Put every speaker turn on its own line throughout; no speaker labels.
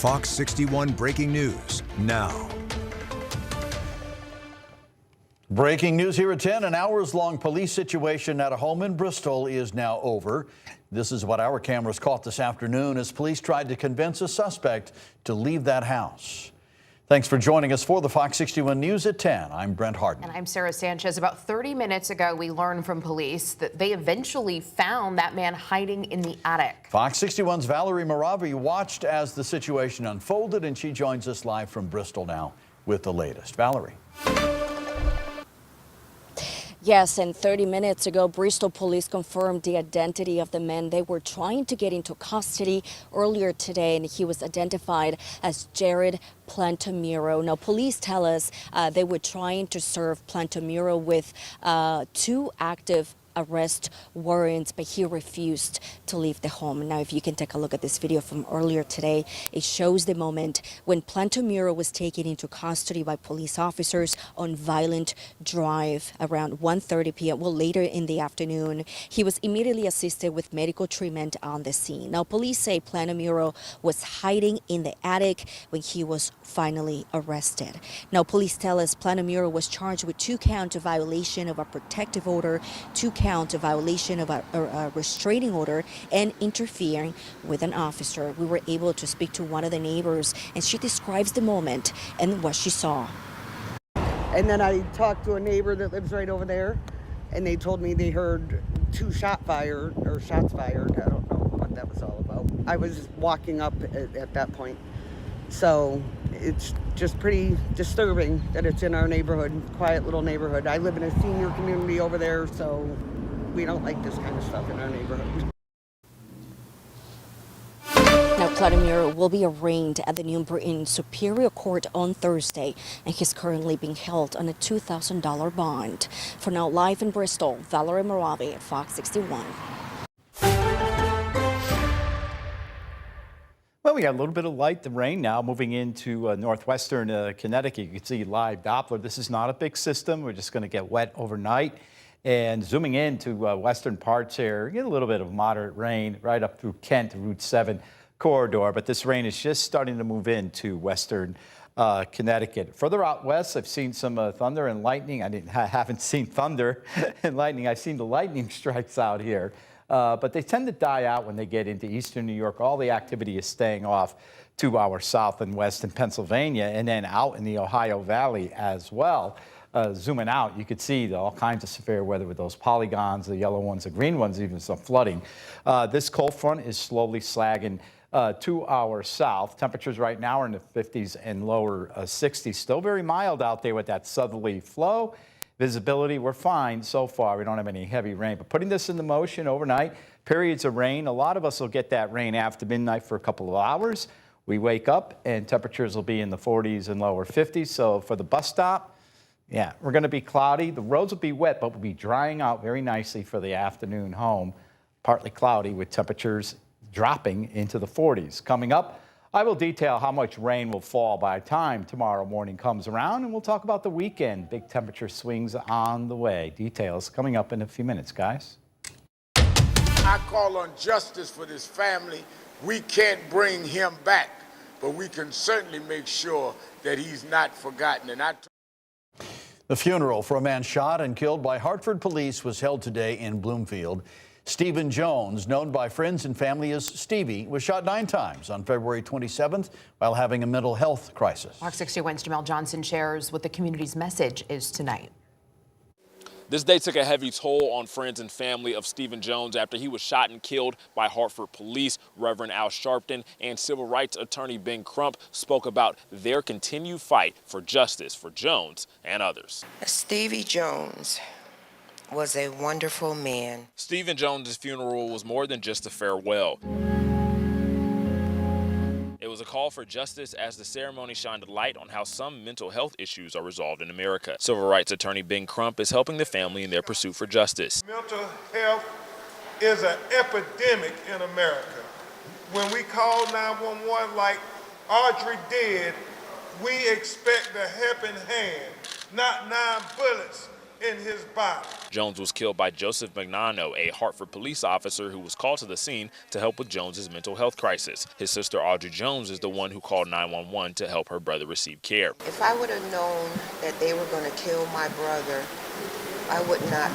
Fox 61 breaking news now.
Breaking news here at 10. An hours-long police situation at a home in Bristol is now over. This is what our cameras caught this afternoon as police tried to convince a suspect to leave that house. Thanks for joining us for the Fox 61 News at 10. I'm Brent Harden.
And I'm Sarah Sanchez. About 30 minutes ago, we learned from police that they eventually found that man hiding in the attic.
Fox 61's Valerie Moravi watched as the situation unfolded, and she joins us live from Bristol now with the latest. Valerie.
Yes, and 30 minutes ago, Bristol police confirmed the identity of the man they were trying to get into custody earlier today, and he was identified as Jared Plantamuro. Now, police tell us they were trying to serve Plantamuro with 2 active arrest warrants, but he refused to leave the home. Now, if you can take a look at this video from earlier today, it shows the moment when Plantamuro was taken into custody by police officers on Violent Drive around 1:30 p.m. Well, later in the afternoon. He was immediately assisted with medical treatment on the scene. Now, police say Plantamuro was hiding in the attic when he was finally arrested. Now, police tell us Plantamuro was charged with 2 counts of violation of a protective order, 2 counts of violation of a restraining order, and interfering with an officer. We were able to speak to one of the neighbors, and she describes the moment and what she saw.
And then I talked to a neighbor that lives right over there, and they told me they heard 2 shots fired. I don't know what that was all about. I was walking up at that point. So it's just pretty disturbing that it's in our neighborhood, quiet little neighborhood. I live in a senior community over there, so we don't like this kind of stuff in our neighborhood.
Now, Plantamuro will be arraigned at the New Britain Superior Court on Thursday, and he's currently being held on a $2,000 bond. For now, live in Bristol, Valerie Moravi at Fox 61.
Well, we got a little bit of light, the rain now moving into northwestern Connecticut. You can see live Doppler. This is not a big system. We're just going to get wet overnight. And zooming into western parts here, get a little bit of moderate rain right up through Kent, Route 7 corridor. But this rain is just starting to move into western Connecticut. Further out west, I've seen some thunder and lightning. I haven't seen thunder and lightning. I've seen the lightning strikes out here. But they tend to die out when they get into eastern New York. All the activity is staying off to our south and west in Pennsylvania, and then out in the Ohio Valley as well. Zooming out, you could see all kinds of severe weather with those polygons, the yellow ones, the green ones, even some flooding. This cold front is slowly slagging to our south. Temperatures right now are in the 50s and lower 60s. Still very mild out there with that southerly flow. Visibility, we're fine so far. We don't have any heavy rain, but putting this into motion overnight, periods of rain. A lot of us will get that rain after midnight for a couple of hours. We wake up and temperatures will be in the 40s and lower 50s. So for the bus stop, yeah, we're going to be cloudy. The roads will be wet, but we'll be drying out very nicely for the afternoon home. Partly cloudy with temperatures dropping into the 40s. Coming up, I will detail how much rain will fall by the time tomorrow morning comes around, and we'll talk about the weekend. Big temperature swings on the way. Details coming up in a few minutes, guys.
I call on justice for this family. We can't bring him back, but we can certainly make sure that he's not forgotten. And
The funeral for a man shot and killed by Hartford police was held today in Bloomfield. Stephen Jones, known by friends and family as Stevie, was shot 9 times on February 27th while having a mental health crisis.
Fox 61's Jamel Johnson shares what the community's message is tonight.
This day took a heavy toll on friends and family of Stephen Jones after he was shot and killed by Hartford police. Reverend Al Sharpton and civil rights attorney Ben Crump spoke about their continued fight for justice for Jones and others.
Stevie Jones was a wonderful man.
Stephen Jones' funeral was more than just a farewell. It was a call for justice as the ceremony shined a light on how some mental health issues are resolved in America. Civil rights attorney Ben Crump is helping the family in their pursuit for justice.
Mental health is an epidemic in America. When we call 911 like Audrey did, we expect a helping hand, not 9 bullets in his body.
Jones was killed by Joseph Magnano, a Hartford police officer who was called to the scene to help with Jones's mental health crisis. His sister Audrey Jones is the one who called 911 to help her brother receive care.
If I would have known that they were going to kill my brother, I would not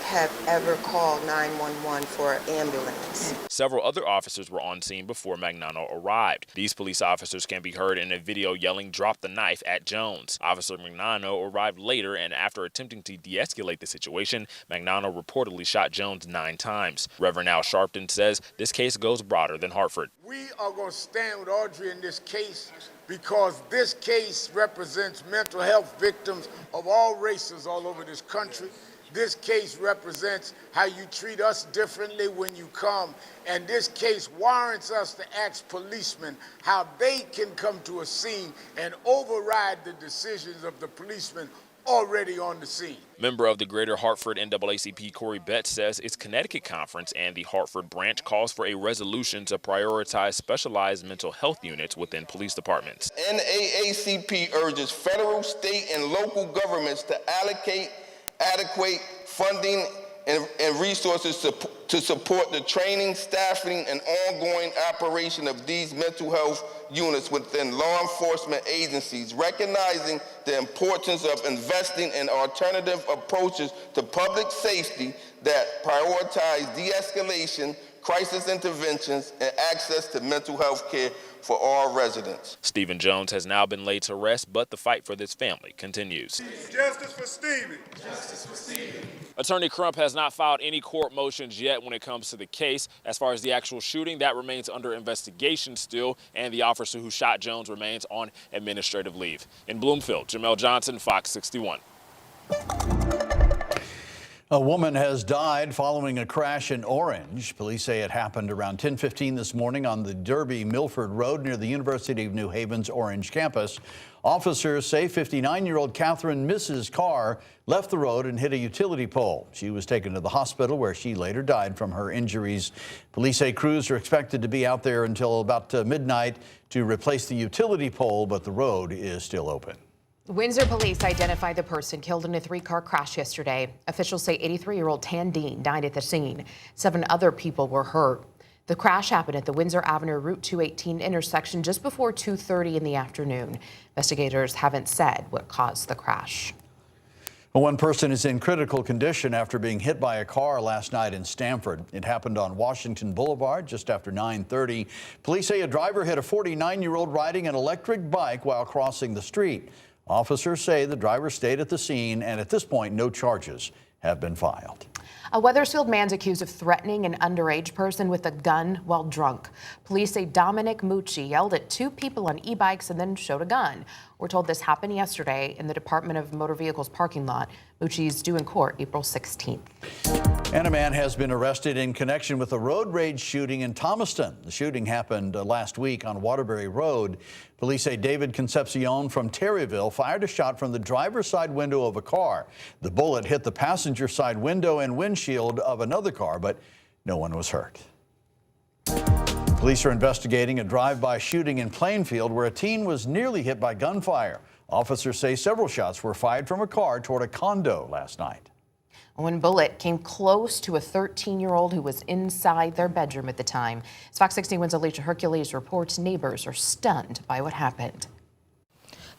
have ever called 911 for an ambulance.
Several other officers were on scene before Magnano arrived. These police officers can be heard in a video yelling, "Drop the knife" at Jones. Officer Magnano arrived later, and after attempting to de-escalate the situation, Magnano reportedly shot Jones 9 times. Reverend Al Sharpton says this case goes broader than Hartford.
We are going to stand with Audrey in this case because this case represents mental health victims of all races all over this country. This case represents how you treat us differently when you come, and this case warrants us to ask policemen how they can come to a scene and override the decisions of the policemen already on the scene.
Member of the Greater Hartford NAACP Corey Betts says its Connecticut conference and the Hartford branch calls for a resolution to prioritize specialized mental health units within police departments.
NAACP urges federal, state, and local governments to allocate adequate funding and resources to support the training, staffing, and ongoing operation of these mental health units within law enforcement agencies, recognizing the importance of investing in alternative approaches to public safety that prioritize de-escalation, crisis interventions, and access to mental health care for all residents.
Stephen Jones has now been laid to rest, but the fight for this family continues.
Justice for Stevie.
Justice for Stevie.
Attorney Crump has not filed any court motions yet when it comes to the case. As far as the actual shooting, that remains under investigation still, and the officer who shot Jones remains on administrative leave. In Bloomfield, Jamel Johnson, Fox 61.
A woman has died following a crash in Orange. Police say it happened around 10:15 this morning on the Derby-Milford Road near the University of New Haven's Orange campus. Officers say 59-year-old Catherine Mrs. Carr left the road and hit a utility pole. She was taken to the hospital where she later died from her injuries. Police say crews are expected to be out there until about midnight to replace the utility pole, but the road is still open.
Windsor police identified the person killed in a 3-car crash yesterday. Officials say 83-year-old Tan Dean died at the scene. 7 other people were hurt. The crash happened at the Windsor Avenue Route 218 intersection just before 2:30 in the afternoon. Investigators haven't said what caused the crash.
One person is in critical condition after being hit by a car last night in Stamford. It happened on Washington Boulevard just after 9:30. Police say a driver hit a 49-year-old riding an electric bike while crossing the street. Officers say the driver stayed at the scene, and at this point, no charges have been filed.
A Wethersfield man's accused of threatening an underage person with a gun while drunk. Police say Dominic Mucci yelled at 2 people on e-bikes and then showed a gun. We're told this happened yesterday in the Department of Motor Vehicles parking lot. Mucci's due in court April 16th.
And a man has been arrested in connection with a road rage shooting in Thomaston. The shooting happened last week on Waterbury Road. Police say David Concepcion from Terryville fired a shot from the driver's side window of a car. The bullet hit the passenger side window and windshield of another car, but no one was hurt. Police are investigating a drive-by shooting in Plainfield where a teen was nearly hit by gunfire. Officers say several shots were fired from a car toward a condo last night.
One bullet came close to a 13-year-old who was inside their bedroom at the time. As Fox 61's Alicia Hercules reports, neighbors are stunned by what happened.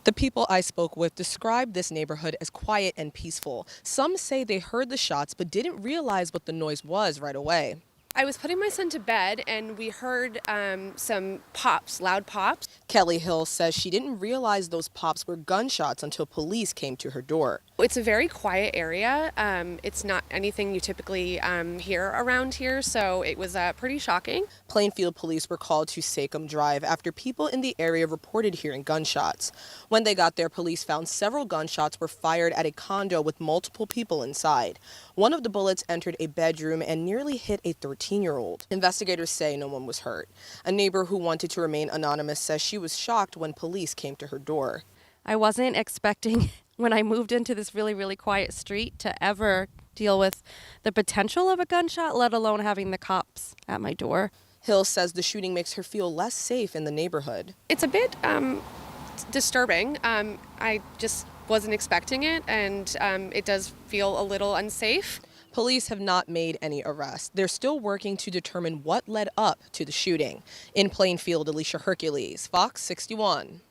The people I spoke with described this neighborhood as quiet and peaceful. Some say they heard the shots but didn't realize what the noise was right away.
I was putting my son to bed and we heard some pops, loud pops.
Kelly Hill says she didn't realize those pops were gunshots until police came to her door.
It's a very quiet area. It's not anything you typically hear around here, so it was pretty shocking.
Plainfield police were called to Sachem Drive after people in the area reported hearing gunshots. When they got there, police found several gunshots were fired at a condo with multiple people inside. One of the bullets entered a bedroom and nearly hit a 13-year-old. Investigators say no one was hurt. A neighbor who wanted to remain anonymous says she was shocked when police came to her door.
I wasn't expecting, when I moved into this really, really quiet street, to ever deal with the potential of a gunshot, let alone having the cops at my door.
Hill says the shooting makes her feel less safe in the neighborhood.
It's a bit disturbing. I just wasn't expecting it, and it does feel a little unsafe.
Police have not made any arrests. They're still working to determine what led up to the shooting. In Plainfield, Alicia Hercules, Fox 61.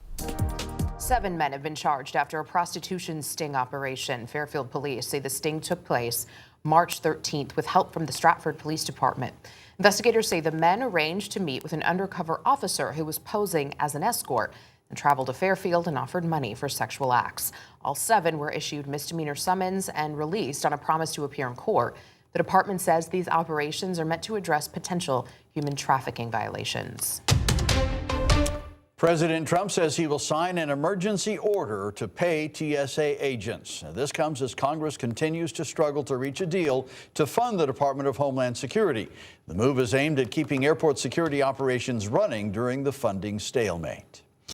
7 men have been charged after a prostitution sting operation. Fairfield police say the sting took place March 13th with help from the Stratford Police Department. Investigators say the men arranged to meet with an undercover officer who was posing as an escort and traveled to Fairfield and offered money for sexual acts. All 7 were issued misdemeanor summons and released on a promise to appear in court. The department says these operations are meant to address potential human trafficking violations.
President Trump says he will sign an emergency order to pay TSA agents. Now, this comes as Congress continues to struggle to reach a deal to fund the Department of Homeland Security. The move is aimed at keeping airport security operations running during the funding stalemate.